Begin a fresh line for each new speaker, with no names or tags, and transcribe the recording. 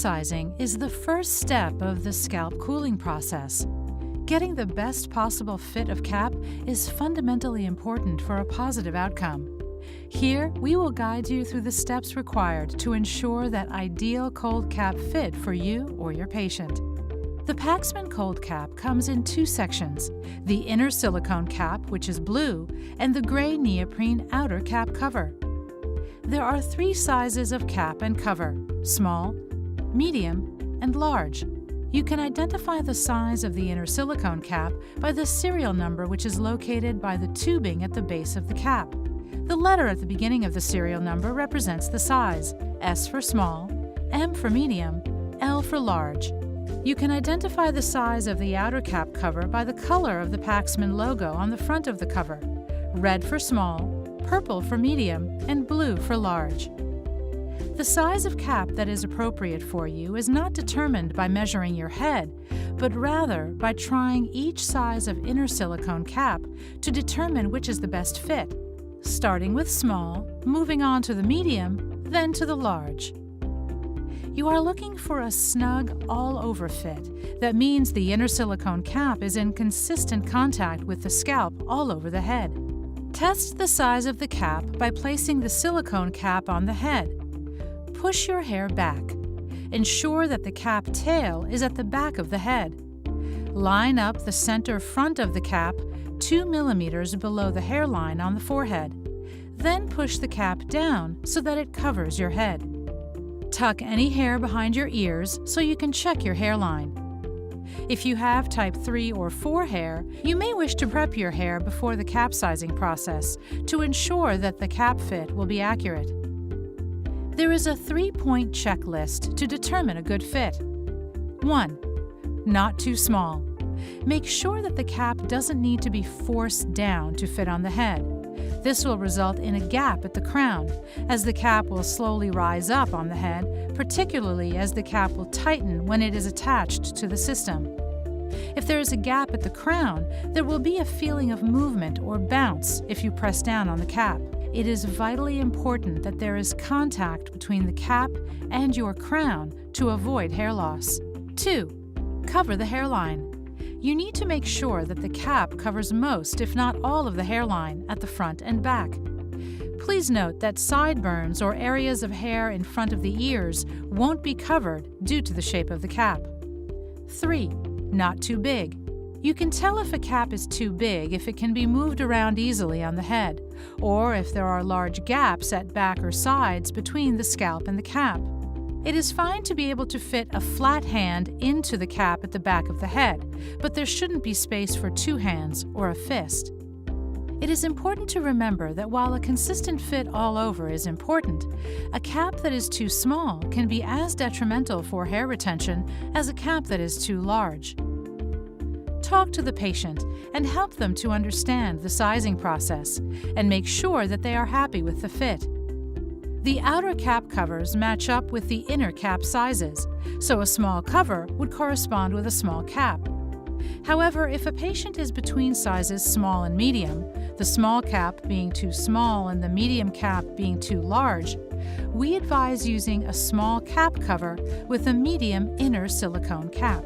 sizing is the first step of the scalp cooling process. Getting the best possible fit of cap is fundamentally important for a positive outcome. Here, we will guide you through the steps required to ensure that ideal cold cap fit for you or your patient. The Paxman cold cap comes in two sections, the inner silicone cap, which is blue, and the gray neoprene outer cap cover. There are three sizes of cap and cover: small, medium, and large. You can identify the size of the inner silicone cap by the serial number, which is located by the tubing at the base of the cap. The letter at the beginning of the serial number represents the size: S for small, M for medium, L for large. You can identify the size of the outer cap cover by the color of the Paxman logo on the front of the cover: red for small, purple for medium, and blue for large. The size of cap that is appropriate for you is not determined by measuring your head, but rather by trying each size of inner silicone cap to determine which is the best fit, starting with small, moving on to the medium, then to the large. You are looking for a snug, all-over fit. That means the inner silicone cap is in consistent contact with the scalp all over the head. Test the size of the cap by placing the silicone cap on the head. Push your hair back. Ensure that the cap tail is at the back of the head. Line up the center front of the cap 2 millimeters below the hairline on the forehead. Then push the cap down so that it covers your head. Tuck any hair behind your ears so you can check your hairline. If you have type 3 or 4 hair, you may wish to prep your hair before the cap sizing process to ensure that the cap fit will be accurate. There is a 3-point checklist to determine a good fit. 1. Not too small. Make sure that the cap doesn't need to be forced down to fit on the head. This will result in a gap at the crown, as the cap will slowly rise up on the head, particularly as the cap will tighten when it is attached to the system. If there is a gap at the crown, there will be a feeling of movement or bounce if you press down on the cap. It is vitally important that there is contact between the cap and your crown to avoid hair loss. 2. Cover the hairline. You need to make sure that the cap covers most, if not all, of the hairline at the front and back. Please note that sideburns or areas of hair in front of the ears won't be covered due to the shape of the cap. 3. Not too big. You can tell if a cap is too big if it can be moved around easily on the head, or if there are large gaps at back or sides between the scalp and the cap. It is fine to be able to fit a flat hand into the cap at the back of the head, but there shouldn't be space for 2 hands or a fist. It is important to remember that while a consistent fit all over is important, a cap that is too small can be as detrimental for hair retention as a cap that is too large. Talk to the patient and help them to understand the sizing process and make sure that they are happy with the fit. The outer cap covers match up with the inner cap sizes, so a small cover would correspond with a small cap. However, if a patient is between sizes small and medium, the small cap being too small and the medium cap being too large, we advise using a small cap cover with a medium inner silicone cap.